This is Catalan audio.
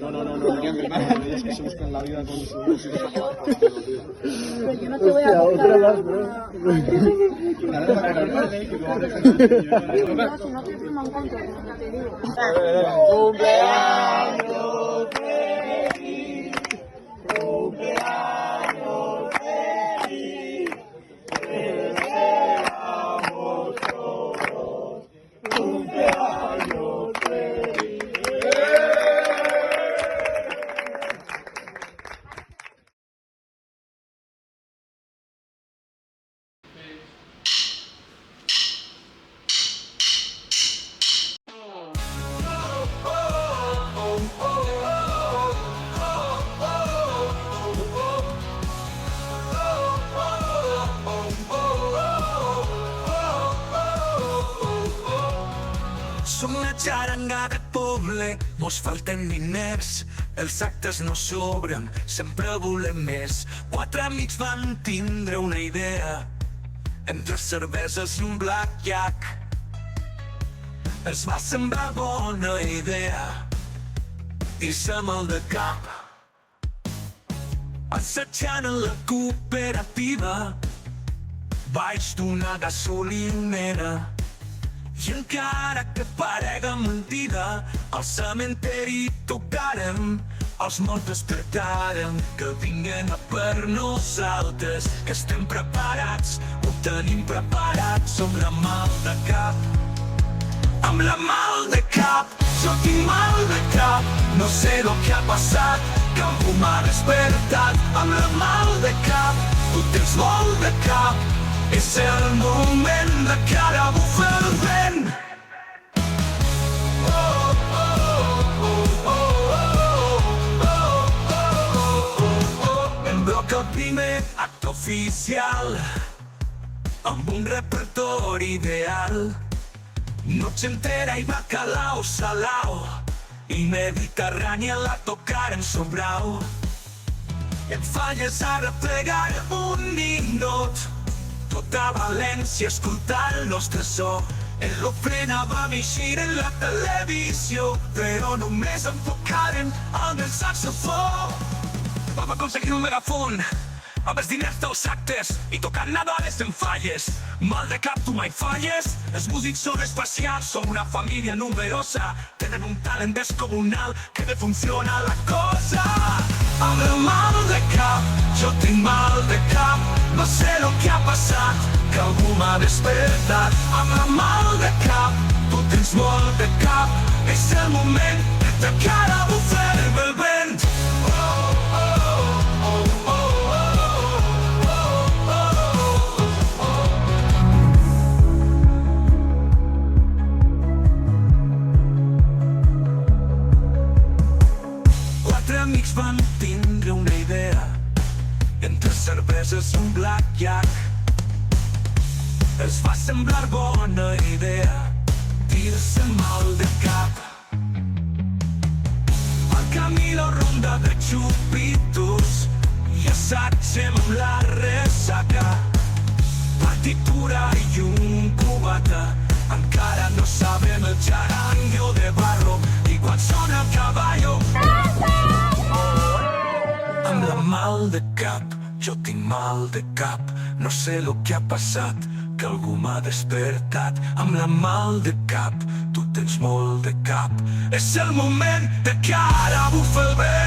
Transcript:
No, Daniel, mi hermano, es que se buscan la vida con su... Yo no te voy a Otra más, bro. No, si no te firmo en contra, como te digo. ¡Cumpleaños feliz! ¡Cumpleaños feliz! ¡Te deseamos todos! ¡Cumpleaños feliz! Som una xaranga de públic, mos falten diners, els actes no sobren, sempre volem més. Quatre amics van tindre una idea, entre cerveses i un blackjack. Els va semblar bona idea, i se me'l de cap. Assajant a la cooperativa, vaig d'una gasolinera. I encara que parega mentida, al cementeri tocarem, els morts despertarem, que vinguen a per nosaltres, que estem preparats, ho tenim preparat, som la mal de cap. Amb la mal de cap, jo tinc mal de cap, no sé lo que ha passat, que algú m'ha despertat. Amb la mal de cap, tu tens molt de cap, és el moment de que ara bufa el vent. En bloc el primer acte oficial, amb un repertori ideal. Noche entera i bacalao salao, i mediterrània la tocarem sobrao. En falles a replegar un minut, tota València escoltar el nostre so. En l'ofrena vam eixir en la televisió, però només enfocaren amb el saxofó. Vam aconseguir un megafon amb els diners dels actes i tocant Nadales en falles. Mal de cap, tu mai falles. Els músics són especials, som una família numerosa, tenen un talent descomunal que bé funciona la cosa. Amb el mal de cap, jo tinc mal de cap, no sé lo que ha passat, que algú m'ha despertat. Amb el mal de cap, tu tens molt de cap, és el moment de que ara bufem el vent. Amics van tindre una idea, entre cerveses i un blackjack. Els va semblar bona idea, dir-se mal de cap. Al camí la ronda de xupitos, i assagem amb la ressaca. Partitura i un cubata, encara no sabem el xarango de barro, i quan sona el caballo amb la mal de cap, jo tinc mal de cap, no sé lo que ha passat, que algú m'ha despertat. Amb la mal de cap, tu tens molt de cap, és el moment de que ara bufa el vent.